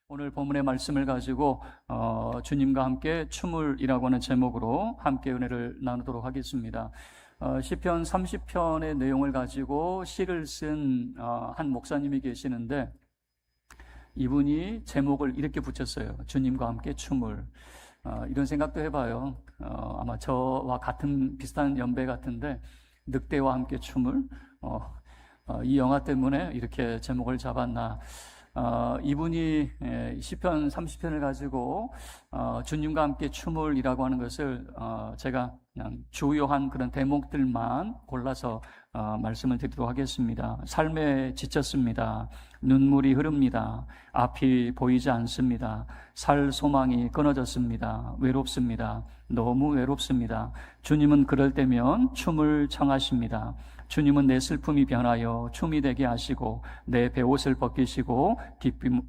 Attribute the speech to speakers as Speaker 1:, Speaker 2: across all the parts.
Speaker 1: 오늘 본문의 말씀을 가지고 주님과 함께 춤을이라고 하는 제목으로 함께 은혜를 나누도록 하겠습니다. 시편 30편의 내용을 가지고 시를 쓴 한 목사님이 계시는데, 이분이 제목을 이렇게 붙였어요. 주님과 함께 춤을. 이런 생각도 해봐요. 아마 저와 같은 비슷한 연배 같은데, 늑대와 함께 춤을. 이 영화 때문에 이렇게 제목을 잡았나. 이분이 시편 30편을 가지고 주님과 함께 춤을이라고 하는 것을 제가 그냥 주요한 그런 대목들만 골라서 말씀을 드리도록 하겠습니다. 삶에 지쳤습니다. 눈물이 흐릅니다. 앞이 보이지 않습니다. 살 소망이 끊어졌습니다. 외롭습니다. 너무 외롭습니다. 주님은 그럴 때면 춤을 청하십니다. 주님은 내 슬픔이 변하여 춤이 되게 하시고 내 베옷을 벗기시고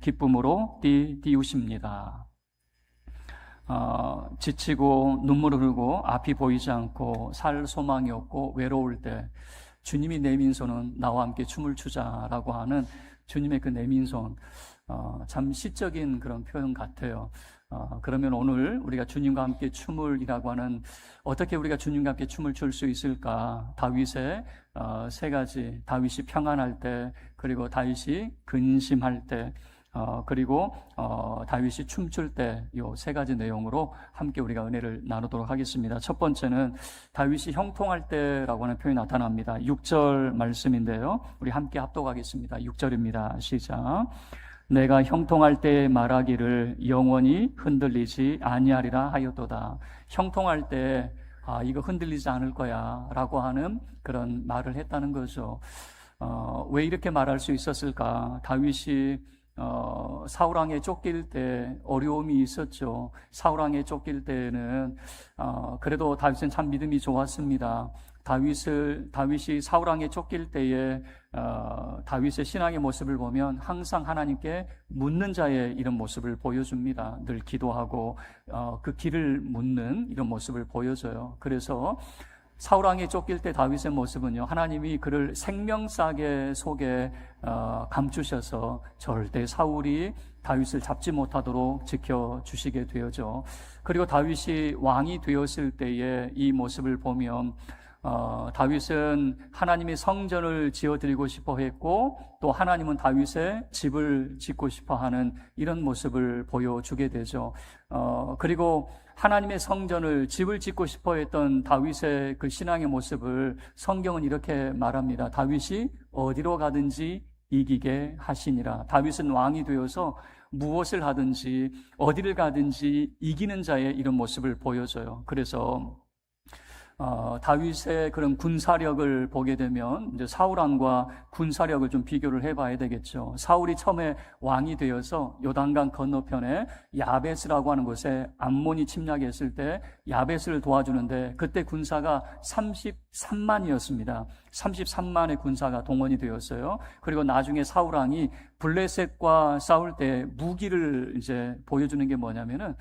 Speaker 1: 기쁨으로 띄우십니다. 지치고 눈물 흐르고 앞이 보이지 않고 살 소망이 없고 외로울 때 주님이 내민손은 나와 함께 춤을 추자라고 하는 주님의 그 내민손, 참 시적인 그런 표현 같아요. 그러면 오늘 우리가 주님과 함께 춤을이라고 하는, 어떻게 우리가 주님과 함께 춤을 출 수 있을까? 다윗의 세 가지, 다윗이 평안할 때, 그리고 다윗이 근심할 때, 그리고 다윗이 춤출 때, 이 세 가지 내용으로 함께 우리가 은혜를 나누도록 하겠습니다. 첫 번째는 다윗이 형통할 때라고 하는 표현이 나타납니다. 6절 말씀인데요, 우리 함께 합독하겠습니다. 6절입니다. 시작. 내가 형통할 때 말하기를 영원히 흔들리지 아니하리라 하였도다. 형통할 때 이거 흔들리지 않을 거야 라고 하는 그런 말을 했다는 거죠. 왜 이렇게 말할 수 있었을까? 다윗이 사울왕에 쫓길 때 어려움이 있었죠. 사울왕에 쫓길 때는 그래도 다윗은 참 믿음이 좋았습니다. 다윗이 사울왕에 쫓길 때에 다윗의 신앙의 모습을 보면 항상 하나님께 묻는 자의 이런 모습을 보여줍니다. 늘 기도하고 그 길을 묻는 이런 모습을 보여줘요. 그래서 사울왕에 쫓길 때 다윗의 모습은요, 하나님이 그를 생명싸개 속에 감추셔서 절대 사울이 다윗을 잡지 못하도록 지켜주시게 되어죠. 그리고 다윗이 왕이 되었을 때의 이 모습을 보면 다윗은 하나님의 성전을 지어드리고 싶어 했고, 또 하나님은 다윗의 집을 짓고 싶어 하는 이런 모습을 보여주게 되죠. 그리고 하나님의 성전을, 집을 짓고 싶어 했던 다윗의 그 신앙의 모습을 성경은 이렇게 말합니다. 다윗이 어디로 가든지 이기게 하시니라. 다윗은 왕이 되어서 무엇을 하든지 어디를 가든지 이기는 자의 이런 모습을 보여줘요. 그래서 다윗의 그런 군사력을 보게 되면 이제 사울왕과 군사력을 좀 비교를 해봐야 되겠죠. 사울이 처음에 왕이 되어서 요단강 건너편에 야베스라고 하는 곳에 암몬이 침략했을 때 야베스를 도와주는데, 그때 군사가 33만이었습니다. 33만의 군사가 동원이 되었어요. 그리고 나중에 사울왕이 블레셋과 싸울 때 무기를 이제 보여주는 게 뭐냐면은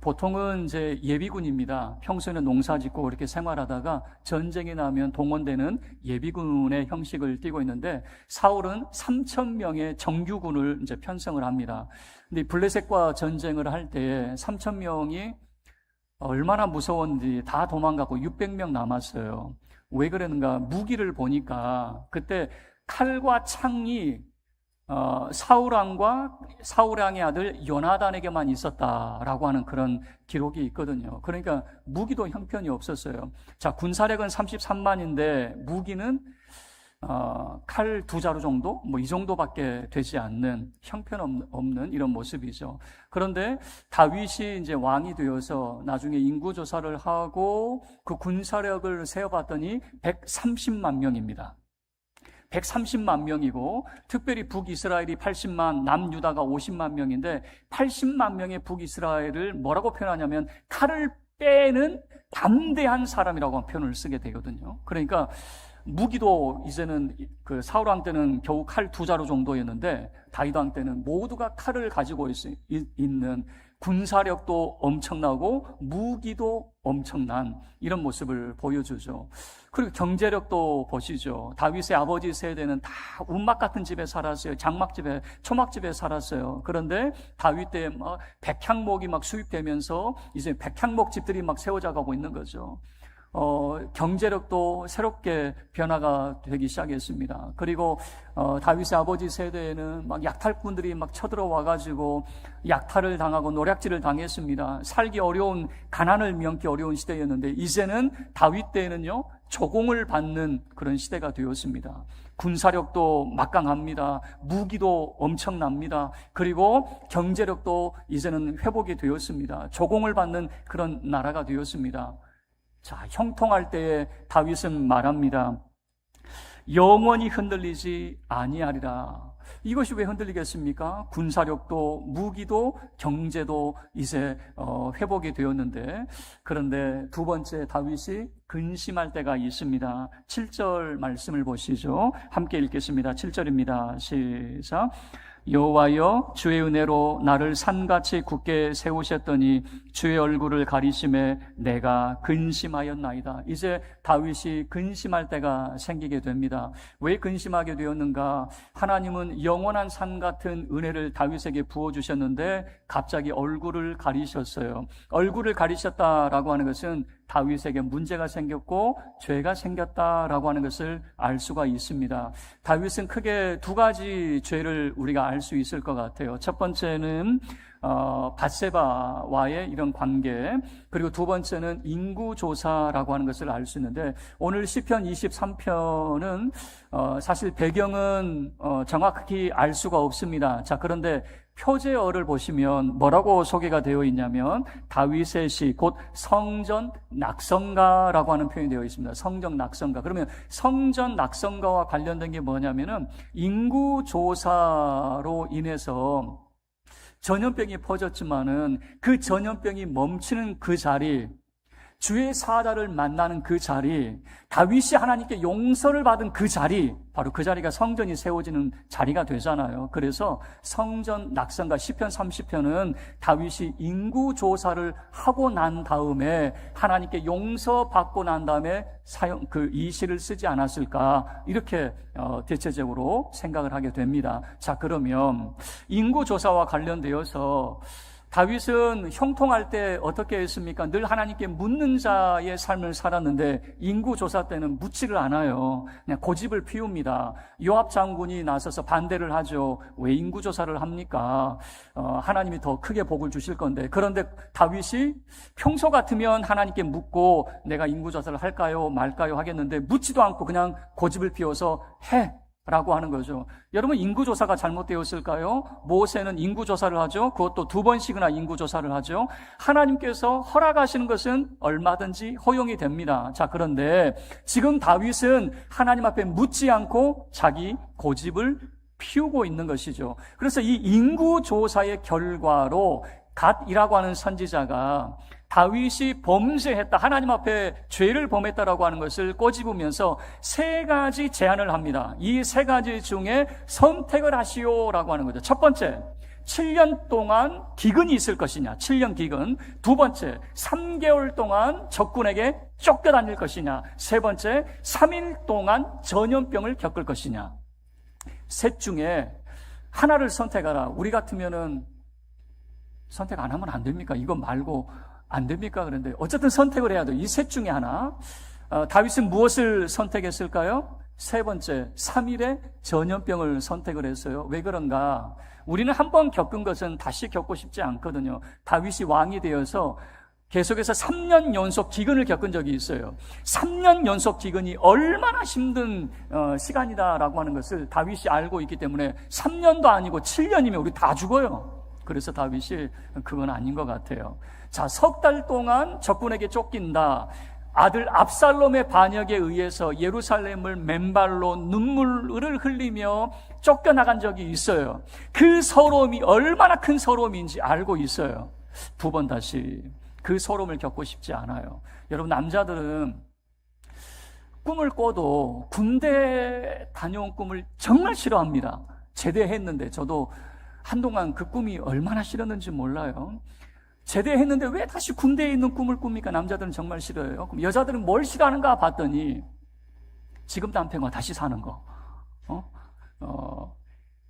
Speaker 1: 보통은 이제 예비군입니다. 평소에는 농사 짓고 그렇게 생활하다가 전쟁이 나면 동원되는 예비군의 형식을 띠고 있는데, 사울은 3,000명의 정규군을 이제 편성을 합니다. 근데 블레셋과 전쟁을 할 때 3,000명이 얼마나 무서웠는지 다 도망가고 600명 남았어요. 왜 그랬는가? 무기를 보니까 그때 칼과 창이 사울왕과 사울왕의 아들 요나단에게만 있었다라고 하는 그런 기록이 있거든요. 그러니까 무기도 형편이 없었어요. 자, 군사력은 33만인데 무기는 칼 2자루 정도? 뭐 이 정도밖에 되지 않는, 형편없는 이런 모습이죠. 그런데 다윗이 이제 왕이 되어서 나중에 인구조사를 하고 그 군사력을 세어봤더니 130만 명입니다. 130만 명이고, 특별히 북이스라엘이 80만, 남유다가 50만 명인데 80만 명의 북이스라엘을 뭐라고 표현하냐면 칼을 빼는 담대한 사람이라고 표현을 쓰게 되거든요. 그러니까 무기도 이제는 그 사울왕 때는 겨우 칼 2자루 정도였는데 다윗왕 때는 모두가 칼을 가지고 있는 군사력도 엄청나고 무기도 엄청난 이런 모습을 보여주죠. 그리고 경제력도 보시죠. 다윗의 아버지 세대는 다 운막 같은 집에 살았어요. 장막집에, 초막집에 살았어요. 그런데 다윗 때 막 백향목이 막 수입되면서 이제 백향목 집들이 막 세워져가고 있는 거죠. 경제력도 새롭게 변화가 되기 시작했습니다. 그리고 다윗의 아버지 세대에는 막 약탈꾼들이 막 쳐들어와가지고 약탈을 당하고 노략질을 당했습니다. 살기 어려운, 가난을 면기 어려운 시대였는데 이제는 다윗 때에는요 조공을 받는 그런 시대가 되었습니다. 군사력도 막강합니다. 무기도 엄청납니다. 그리고 경제력도 이제는 회복이 되었습니다. 조공을 받는 그런 나라가 되었습니다. 자, 형통할 때에 다윗은 말합니다. 영원히 흔들리지 아니하리라. 이것이 왜 흔들리겠습니까? 군사력도 무기도 경제도 이제 회복이 되었는데, 그런데 두 번째 다윗이 근심할 때가 있습니다. 7절 말씀을 보시죠. 함께 읽겠습니다. 7절입니다. 시작. 여호와여, 주의 은혜로 나를 산같이 굳게 세우셨더니 주의 얼굴을 가리심에 내가 근심하였나이다. 이제 다윗이 근심할 때가 생기게 됩니다. 왜 근심하게 되었는가? 하나님은 영원한 산 같은 은혜를 다윗에게 부어주셨는데 갑자기 얼굴을 가리셨어요. 얼굴을 가리셨다라고 하는 것은 다윗에게 문제가 생겼고 죄가 생겼다라고 하는 것을 알 수가 있습니다. 다윗은 크게 두 가지 죄를 우리가 알 수 있을 것 같아요. 첫 번째는 밧세바와의 이런 관계, 그리고 두 번째는 인구조사라고 하는 것을 알 수 있는데, 오늘 시편 23편은 사실 배경은 정확히 알 수가 없습니다. 자, 그런데 표제어를 보시면 뭐라고 소개가 되어 있냐면 다윗의 시, 곧 성전 낙성가라고 하는 표현이 되어 있습니다. 성전 낙성가. 그러면 성전 낙성가와 관련된 게 뭐냐면은 인구조사로 인해서 전염병이 퍼졌지만은 그 전염병이 멈추는 그 자리, 주의 사자를 만나는 그 자리, 다윗이 하나님께 용서를 받은 그 자리, 바로 그 자리가 성전이 세워지는 자리가 되잖아요. 그래서 성전 낙성가 시편 30편은 다윗이 인구조사를 하고 난 다음에 하나님께 용서받고 난 다음에 이 시를 쓰지 않았을까, 이렇게 대체적으로 생각을 하게 됩니다. 자, 그러면 인구조사와 관련되어서 다윗은 형통할 때 어떻게 했습니까? 늘 하나님께 묻는 자의 삶을 살았는데 인구조사 때는 묻지를 않아요. 그냥 고집을 피웁니다. 요압 장군이 나서서 반대를 하죠. 왜 인구조사를 합니까? 하나님이 더 크게 복을 주실 건데. 그런데 다윗이 평소 같으면 하나님께 묻고 내가 인구조사를 할까요 말까요 하겠는데 묻지도 않고 그냥 고집을 피워서 해 라고 하는 거죠. 여러분, 인구조사가 잘못되었을까요? 모세는 인구조사를 하죠. 그것도 2번씩이나 인구조사를 하죠. 하나님께서 허락하시는 것은 얼마든지 허용이 됩니다. 자, 그런데 지금 다윗은 하나님 앞에 묻지 않고 자기 고집을 피우고 있는 것이죠. 그래서 이 인구조사의 결과로 갓이라고 하는 선지자가 다윗이 범죄했다, 하나님 앞에 죄를 범했다라고 하는 것을 꼬집으면서 3가지 제안을 합니다. 이 3가지 중에 선택을 하시오라고 하는 거죠. 첫 번째, 7년 동안 기근이 있을 것이냐, 7년 기근. 두 번째, 3개월 동안 적군에게 쫓겨다닐 것이냐. 세 번째, 3일 동안 전염병을 겪을 것이냐. 셋 중에 하나를 선택하라. 우리 같으면은 선택 안 하면 안 됩니까? 이거 말고 안 됩니까? 그런데 어쨌든 선택을 해야 돼요. 이 셋 중에 하나. 다윗은 무엇을 선택했을까요? 세 번째, 3일의 전염병을 선택을 했어요. 왜 그런가? 우리는 한 번 겪은 것은 다시 겪고 싶지 않거든요. 다윗이 왕이 되어서 계속해서 3년 연속 기근을 겪은 적이 있어요. 3년 연속 기근이 얼마나 힘든 시간이다라고 하는 것을 다윗이 알고 있기 때문에 3년도 아니고 7년이면 우리 다 죽어요. 그래서 다윗이 그건 아닌 것 같아요. 자, 3달 동안 적군에게 쫓긴다. 아들 압살롬의 반역에 의해서 예루살렘을 맨발로 눈물을 흘리며 쫓겨나간 적이 있어요. 그 서러움이 얼마나 큰 서러움인지 알고 있어요. 2번 다시 그 서러움을 겪고 싶지 않아요. 여러분, 남자들은 꿈을 꿔도 군대 다녀온 꿈을 정말 싫어합니다. 제대했는데 저도 한동안 그 꿈이 얼마나 싫었는지 몰라요. 제대했는데 왜 다시 군대에 있는 꿈을 꿉니까? 남자들은 정말 싫어요. 그럼 여자들은 뭘 싫어하는가 봤더니 지금 남편과 다시 사는 거.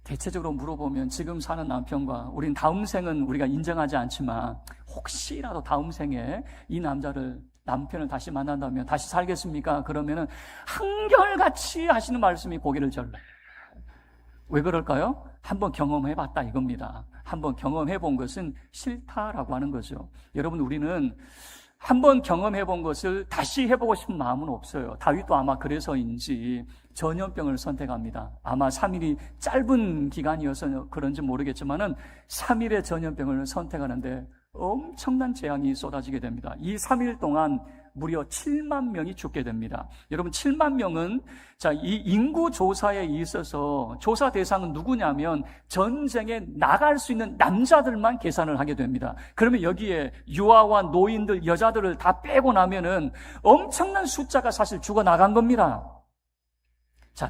Speaker 1: 대체적으로 물어보면 지금 사는 남편과 우린 다음 생은 우리가 인정하지 않지만 혹시라도 다음 생에 이 남편을 다시 만난다면 다시 살겠습니까? 그러면은 한결같이 하시는 말씀이 고개를 절러요. 왜 그럴까요? 한번 경험해봤다 이겁니다. 한번 경험해본 것은 싫다라고 하는 거죠. 여러분, 우리는 한번 경험해본 것을 다시 해보고 싶은 마음은 없어요. 다윗도 아마 그래서인지 전염병을 선택합니다. 아마 3일이 짧은 기간이어서 그런지 모르겠지만은 3일의 전염병을 선택하는데 엄청난 재앙이 쏟아지게 됩니다. 이 3일 동안 무려 7만 명이 죽게 됩니다. 여러분, 7만 명은 이 인구 조사에 있어서 조사 대상은 누구냐면 전쟁에 나갈 수 있는 남자들만 계산을 하게 됩니다. 그러면 여기에 유아와 노인들, 여자들을 다 빼고 나면은 엄청난 숫자가 사실 죽어나간 겁니다.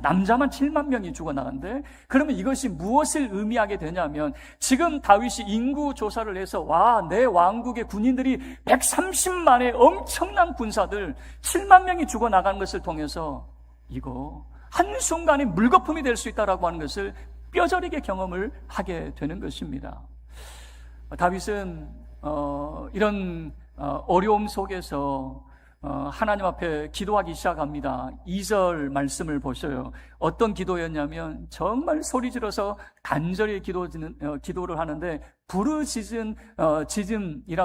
Speaker 1: 남자만 7만 명이 죽어나간데, 그러면 이것이 무엇을 의미하게 되냐면, 지금 다윗이 인구 조사를 해서, 내 왕국의 군인들이 130만의 엄청난 군사들 7만 명이 죽어나간 것을 통해서, 이거 한순간에 물거품이 될 수 있다라고 하는 것을 뼈저리게 경험을 하게 되는 것입니다. 다윗은, 이런, 어려움 속에서, 하나님 앞에 기도하기 시작합니다. 2절 말씀을 보셔요. 어떤 기도였냐면 정말 소리 질러서 간절히 기도를 하는데 부르짖음이라고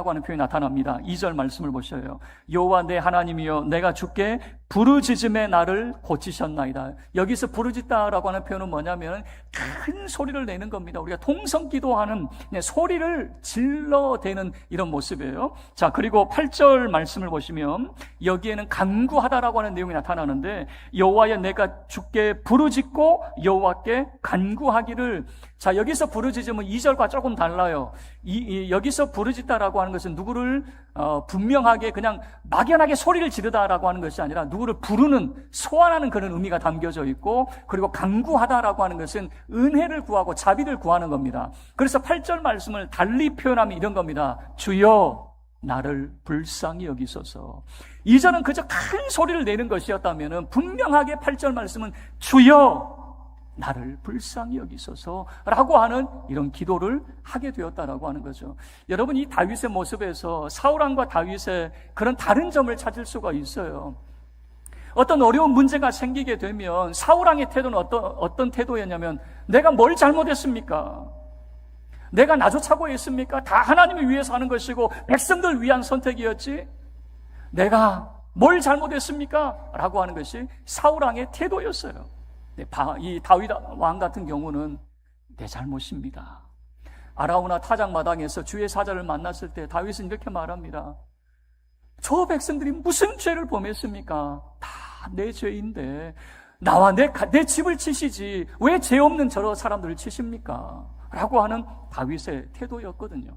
Speaker 1: 하는 표현이 나타납니다. 2절 말씀을 보셔요. 여호와 내 하나님이여, 내가 주께 부르짖음에 나를 고치셨나이다. 여기서 부르짖다라고 하는 표현은 뭐냐면 큰 소리를 내는 겁니다. 우리가 통성 기도하는 소리를 질러대는 이런 모습이에요. 그리고 8절 말씀을 보시면 여기에는 간구하다라고 하는 내용이 나타나는데, 여호와여, 내가 주께 부르짖고 여호와께 간구하기를. 여기서 부르짖음은 2절과 조금 달라요. 여기서 부르짖다라고 하는 것은 누구를 분명하게 그냥 막연하게 소리를 지르다라고 하는 것이 아니라 누구를 부르는, 소환하는 그런 의미가 담겨져 있고, 그리고 간구하다라고 하는 것은 은혜를 구하고 자비를 구하는 겁니다. 그래서 8절 말씀을 달리 표현하면 이런 겁니다. 주여, 나를 불쌍히 여기소서. 2절은 그저 큰 소리를 내는 것이었다면 분명하게 8절 말씀은 주여, 나를 불쌍히 여기소서라고 하는 이런 기도를 하게 되었다라고 하는 거죠. 여러분, 이 다윗의 모습에서 사울왕과 다윗의 그런 다른 점을 찾을 수가 있어요. 어떤 어려운 문제가 생기게 되면 사울왕의 태도는 어떤 태도였냐면, 내가 뭘 잘못했습니까? 내가 나조차고 했습니까? 다 하나님을 위해서 하는 것이고 백성들 위한 선택이었지, 내가 뭘 잘못했습니까? 라고 하는 것이 사울왕의 태도였어요. 이 다윗 왕 같은 경우는 내 잘못입니다. 아라우나 타작마당에서 주의 사자를 만났을 때 다윗은 이렇게 말합니다. 저 백성들이 무슨 죄를 범했습니까? 다 내 죄인데 나와 내 집을 치시지 왜 죄 없는 저런 사람들을 치십니까? 라고 하는 다윗의 태도였거든요.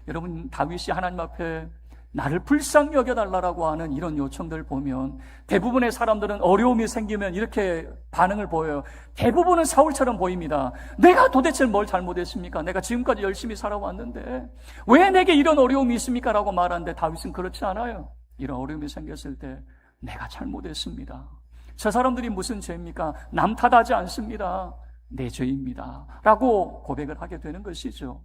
Speaker 1: 여러분, 다윗이 하나님 앞에 나를 불쌍히 여겨달라고 하는 이런 요청들을 보면 대부분의 사람들은 어려움이 생기면 이렇게 반응을 보여요. 대부분은 사울처럼 보입니다. 내가 도대체 뭘 잘못했습니까? 내가 지금까지 열심히 살아왔는데 왜 내게 이런 어려움이 있습니까? 라고 말하는데 다윗은 그렇지 않아요. 이런 어려움이 생겼을 때 내가 잘못했습니다. 저 사람들이 무슨 죄입니까? 남 탓하지 않습니다. 내 죄입니다. 라고 고백을 하게 되는 것이죠.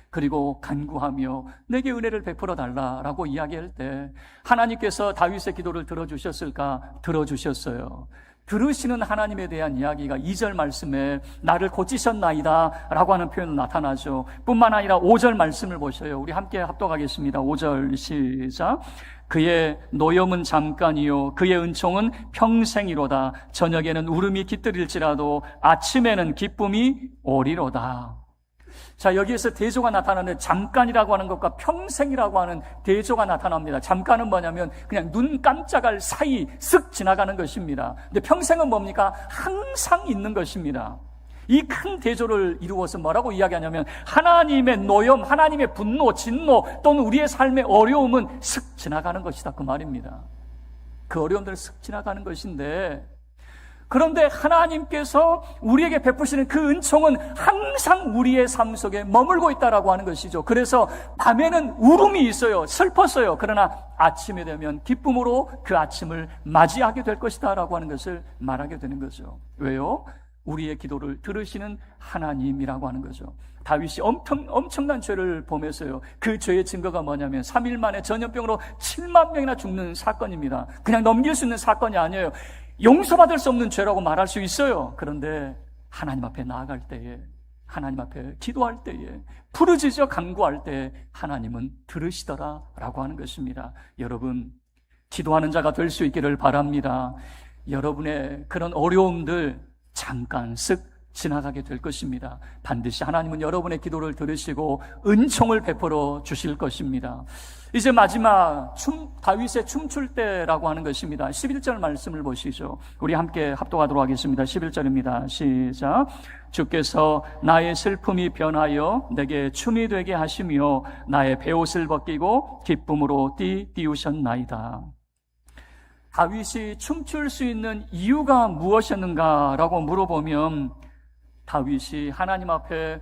Speaker 1: 그리고 간구하며 내게 은혜를 베풀어 달라라고 이야기할 때 하나님께서 다윗의 기도를 들어주셨을까? 들어주셨어요. 들으시는 하나님에 대한 이야기가 2절 말씀에 나를 고치셨나이다 라고 하는 표현으로 나타나죠. 뿐만 아니라 5절 말씀을 보셔요. 우리 함께 합독하겠습니다. 5절 시작. 그의 노염은 잠깐이요 그의 은총은 평생이로다. 저녁에는 울음이 깃들일지라도 아침에는 기쁨이 오리로다. 여기에서 대조가 나타나는데 잠깐이라고 하는 것과 평생이라고 하는 대조가 나타납니다. 잠깐은 뭐냐면 그냥 눈 깜짝할 사이 쓱 지나가는 것입니다. 근데 평생은 뭡니까? 항상 있는 것입니다. 이 큰 대조를 이루어서 뭐라고 이야기하냐면 하나님의 노염, 하나님의 분노, 진노 또는 우리의 삶의 어려움은 쓱 지나가는 것이다, 그 말입니다. 그 어려움들은 쓱 지나가는 것인데 그런데 하나님께서 우리에게 베푸시는 그 은총은 항상 우리의 삶 속에 머물고 있다라고 하는 것이죠. 그래서 밤에는 울음이 있어요. 슬펐어요. 그러나 아침이 되면 기쁨으로 그 아침을 맞이하게 될 것이다 라고 하는 것을 말하게 되는 거죠. 왜요? 우리의 기도를 들으시는 하나님이라고 하는 거죠. 다윗이 엄청난 죄를 범했어요. 그 죄의 증거가 뭐냐면 3일 만에 전염병으로 7만 명이나 죽는 사건입니다. 그냥 넘길 수 있는 사건이 아니에요. 용서받을 수 없는 죄라고 말할 수 있어요. 그런데 하나님 앞에 나아갈 때에, 하나님 앞에 기도할 때에, 부르짖어 간구할 때에 하나님은 들으시더라라고 하는 것입니다. 여러분, 기도하는 자가 될 수 있기를 바랍니다. 여러분의 그런 어려움들 잠깐 쓱 지나가게 될 것입니다. 반드시 하나님은 여러분의 기도를 들으시고 은총을 베풀어 주실 것입니다. 이제 마지막 다윗의 춤출 때라고 하는 것입니다. 11절 말씀을 보시죠. 우리 함께 합독하도록 하겠습니다. 11절입니다. 시작. 주께서 나의 슬픔이 변하여 내게 춤이 되게 하시며 나의 베옷을 벗기고 기쁨으로 띄우셨나이다. 다윗이 춤출 수 있는 이유가 무엇이었는가라고 물어보면 다윗이 하나님 앞에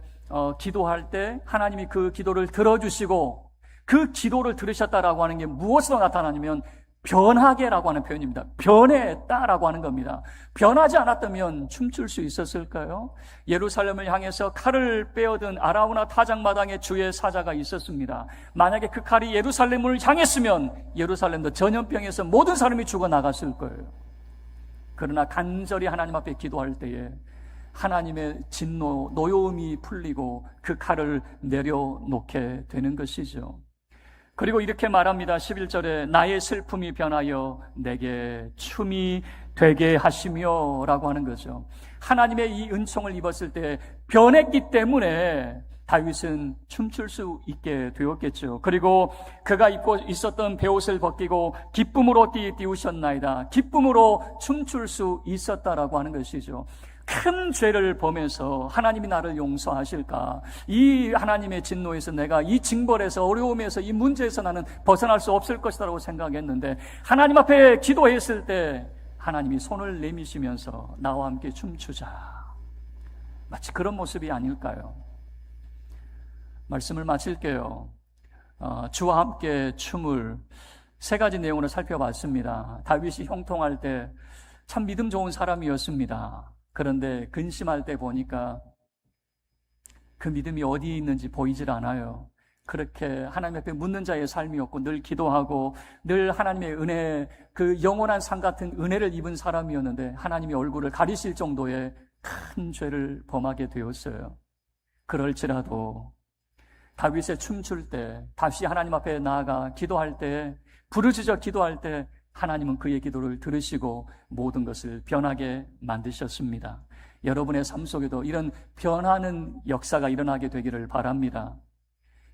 Speaker 1: 기도할 때 하나님이 그 기도를 들어주시고 그 기도를 들으셨다라고 하는 게 무엇으로 나타나냐면 변하게라고 하는 표현입니다. 변했다라고 하는 겁니다. 변하지 않았다면 춤출 수 있었을까요? 예루살렘을 향해서 칼을 빼어든 아라우나 타작마당에 주의 사자가 있었습니다. 만약에 그 칼이 예루살렘을 향했으면 예루살렘도 전염병에서 모든 사람이 죽어나갔을 거예요. 그러나 간절히 하나님 앞에 기도할 때에 하나님의 진노, 노여움이 풀리고 그 칼을 내려놓게 되는 것이죠. 그리고 이렇게 말합니다. 11절에 나의 슬픔이 변하여 내게 춤이 되게 하시며 라고 하는 거죠. 하나님의 이 은총을 입었을 때 변했기 때문에 다윗은 춤출 수 있게 되었겠죠. 그리고 그가 입고 있었던 베옷을 벗기고 기쁨으로 띄우셨나이다. 기쁨으로 춤출 수 있었다라고 하는 것이죠. 큰 죄를 범해서 하나님이 나를 용서하실까? 이 하나님의 진노에서 내가 이 징벌에서 어려움에서 이 문제에서 나는 벗어날 수 없을 것이라고 생각했는데 하나님 앞에 기도했을 때 하나님이 손을 내미시면서 나와 함께 춤추자. 마치 그런 모습이 아닐까요? 말씀을 마칠게요. 주와 함께 춤을 세 가지 내용으로 살펴봤습니다. 다윗이 형통할 때 참 믿음 좋은 사람이었습니다. 그런데 근심할 때 보니까 그 믿음이 어디에 있는지 보이질 않아요. 그렇게 하나님 앞에 묻는 자의 삶이었고 늘 기도하고 늘 하나님의 은혜, 그 영원한 상 같은 은혜를 입은 사람이었는데 하나님이 얼굴을 가리실 정도의 큰 죄를 범하게 되었어요. 그럴지라도 다윗의 춤출 때, 다시 하나님 앞에 나아가 기도할 때, 부르짖어 기도할 때 하나님은 그의 기도를 들으시고 모든 것을 변하게 만드셨습니다. 여러분의 삶 속에도 이런 변하는 역사가 일어나게 되기를 바랍니다.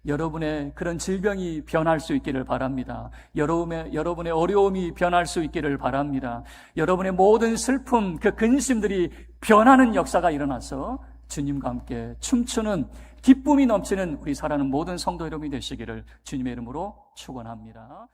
Speaker 1: 여러분의 그런 질병이 변할 수 있기를 바랍니다. 여러분의 어려움이 변할 수 있기를 바랍니다. 여러분의 모든 슬픔, 그 근심들이 변하는 역사가 일어나서 주님과 함께 춤추는 기쁨이 넘치는 우리 살아가는 모든 성도 여러분이 되시기를 주님의 이름으로 축원합니다.